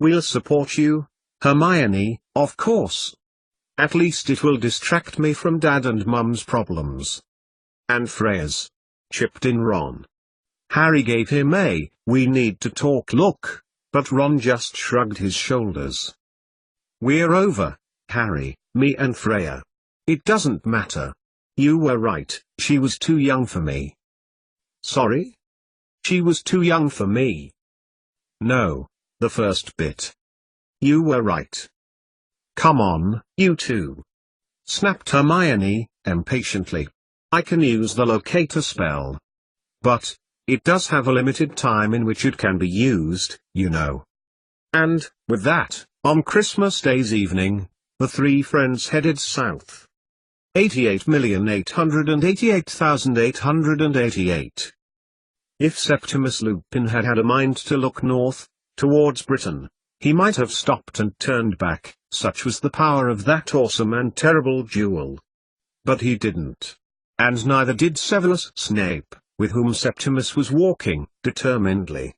We'll support you, Hermione, of course. At least it will distract me from Dad and Mum's problems. And Freya's, chipped in Ron. Harry gave him a "we need to talk" look, but Ron just shrugged his shoulders. We're over, Harry, me and Freya. It doesn't matter. You were right, she was too young for me. Sorry? She was too young for me. No, the first bit. You were right. Come on, you two, snapped Hermione, impatiently. I can use the locator spell. But it does have a limited time in which it can be used, you know. And, with that, on Christmas Day's evening, the three friends headed south. 88,888,888. If Septimus Lupin had had a mind to look north, towards Britain, he might have stopped and turned back, such was the power of that awesome and terrible jewel. But he didn't. And neither did Severus Snape, with whom Septimus was walking determinedly.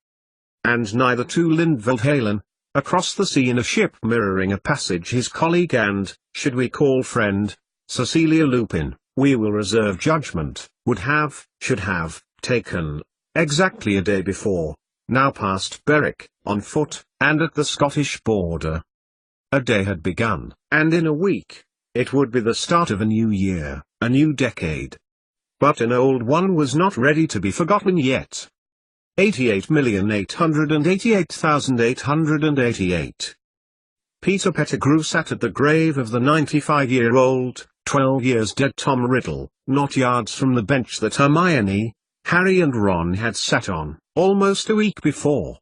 And neither too Lindveld Halen, across the sea in a ship mirroring a passage his colleague and, should we call friend, Cecilia Lupin, we will reserve judgment, should have, taken, exactly a day before, now past Berwick, on foot, and at the Scottish border. A day had begun, and in a week, it would be the start of a new year, a new decade. But an old one was not ready to be forgotten yet. 88,888,888. Peter Pettigrew sat at the grave of the 95-year-old, 12 years dead Tom Riddle, not yards from the bench that Hermione, Harry and Ron had sat on, almost a week before.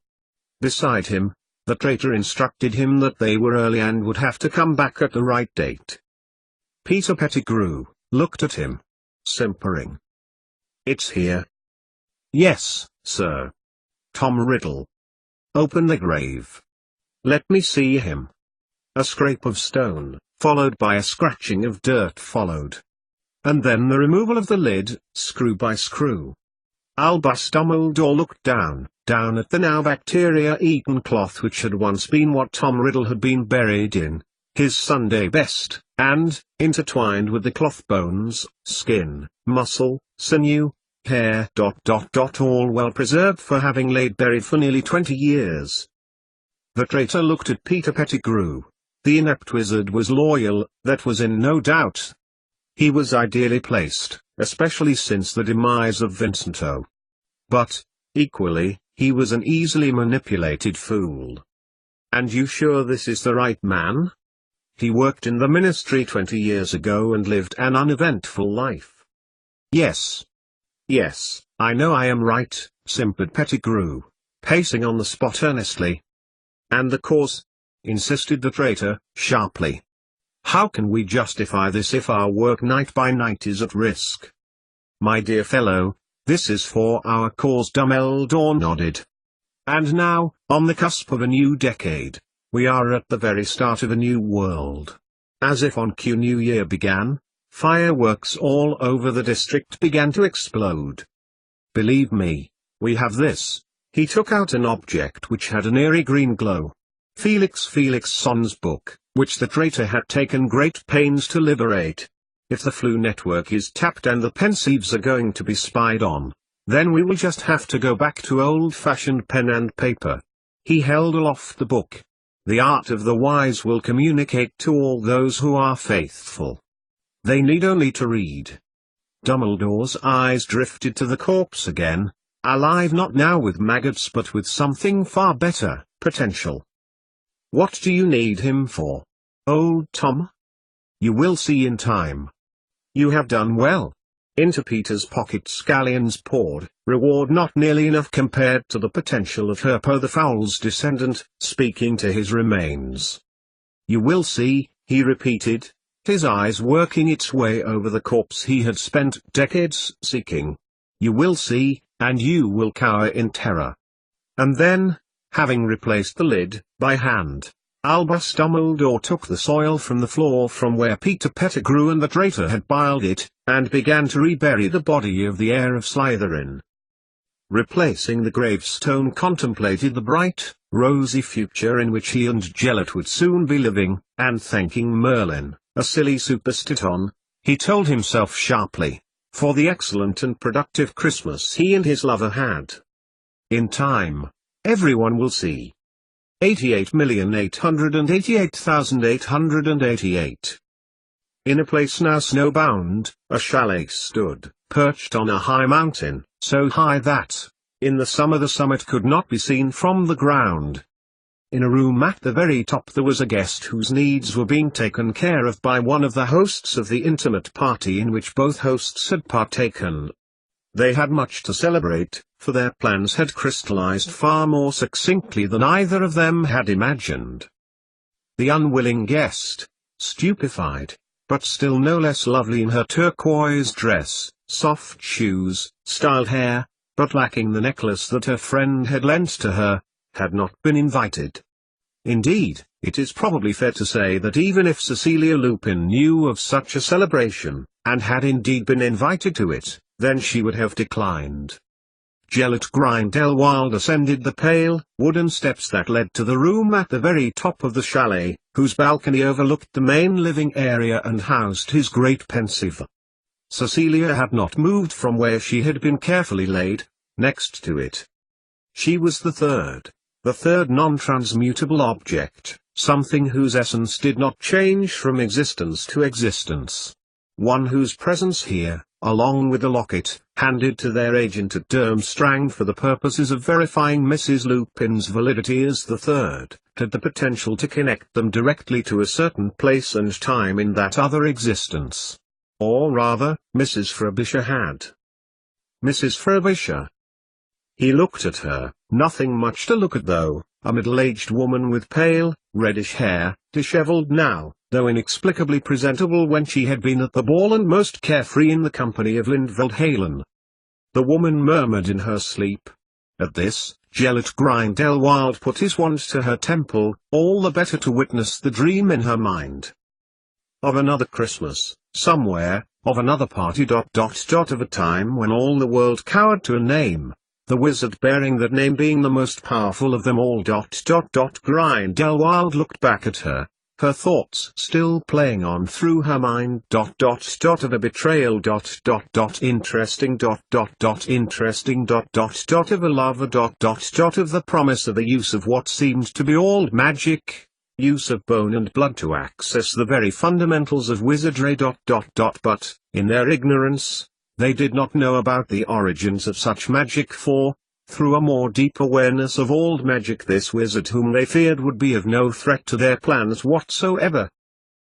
Beside him, the traitor instructed him that they were early and would have to come back at the right date. Peter Pettigrew looked at him, simpering. It's here. Yes, sir. Tom Riddle. Open the grave. Let me see him. A scrape of stone, followed by a scratching of dirt followed. And then the removal of the lid, screw by screw. Albus Dumbledore looked down at the now bacteria-eaten cloth which had once been what Tom Riddle had been buried in, his Sunday best, and, intertwined with the cloth bones, skin, muscle, sinew, hair, all well preserved for having laid buried for nearly 20 years. The traitor looked at Peter Pettigrew. The inept wizard was loyal, that was in no doubt. He was ideally placed, especially since the demise of Vincento. But, equally, he was an easily manipulated fool. And you sure this is the right man? He worked in the ministry 20 years ago and lived an uneventful life. Yes. Yes, I know I am right, simpered Pettigrew, pacing on the spot earnestly. And the cause? Insisted the traitor, sharply. How can we justify this if our work night by night is at risk? My dear fellow, this is for our cause. Dumbledore nodded. And now, on the cusp of a new decade, we are at the very start of a new world. As if on cue New Year began, fireworks all over the district began to explode. Believe me, we have this. He took out an object which had an eerie green glow. Felix Son's book, which the traitor had taken great pains to liberate. If the Flu network is tapped and the Pensieves are going to be spied on, then we will just have to go back to old-fashioned pen and paper. He held aloft the book. The art of the wise will communicate to all those who are faithful. They need only to read. Dumbledore's eyes drifted to the corpse again, alive not now with maggots but with something far better, potential. What do you need him for, old Tom? You will see in time. You have done well. Into Peter's pocket scallions poured, reward not nearly enough compared to the potential of Herpo the Fowl's descendant, speaking to his remains. You will see, he repeated, his eyes working its way over the corpse he had spent decades seeking. You will see, and you will cower in terror. And then, having replaced the lid, by hand, Albus Dumbledore took the soil from the floor from where Peter Pettigrew and the traitor had piled it, and began to rebury the body of the heir of Slytherin. replacing the gravestone, contemplated the bright, rosy future in which he and Gelot would soon be living, and thanking Merlin, a silly superstition, he told himself sharply, for the excellent and productive Christmas he and his lover had. In time, everyone will see. 88,888,888. In a place now snowbound, a chalet stood, perched on a high mountain, so high that, in the summer the summit could not be seen from the ground. In a room at the very top there was a guest whose needs were being taken care of by one of the hosts of the intimate party in which both hosts had partaken. They had much to celebrate, for their plans had crystallized far more succinctly than either of them had imagined. The unwilling guest, stupefied, but still no less lovely in her turquoise dress, soft shoes, styled hair, but lacking the necklace that her friend had lent to her, had not been invited. Indeed, it is probably fair to say that even if Cecilia Lupin knew of such a celebration, and had indeed been invited to it, then she would have declined. Gelot Grindelwald ascended the pale, wooden steps that led to the room at the very top of the chalet, whose balcony overlooked the main living area and housed his great pensive. Cecilia had not moved from where she had been carefully laid, next to it. She was the third non-transmutable object, something whose essence did not change from existence to existence. One whose presence here, along with the locket, handed to their agent at Durmstrang for the purposes of verifying Mrs. Lupin's validity as the third, had the potential to connect them directly to a certain place and time in that other existence. Or rather, Mrs. Frobisher had. Mrs. Frobisher. He looked at her, nothing much to look at though, a middle-aged woman with pale, reddish hair, dishevelled now, though inexplicably presentable when she had been at the ball and most carefree in the company of Lindveld Halen. The woman murmured in her sleep. At this, Gelot Grindelwald put his wand to her temple, all the better to witness the dream in her mind. Of another Christmas, somewhere, of another party ... of a time when all the world cowered to a name, the wizard bearing that name being the most powerful of them all ... Grindelwald looked back at her, her thoughts still playing on through her mind ... of a betrayal ... interesting ... interesting ... of a lover ... of the promise of the use of what seemed to be all magic, use of bone and blood to access the very fundamentals of wizardry ... but, in their ignorance, they did not know about the origins of such magic for, through a more deep awareness of old magic, this wizard whom they feared would be of no threat to their plans whatsoever,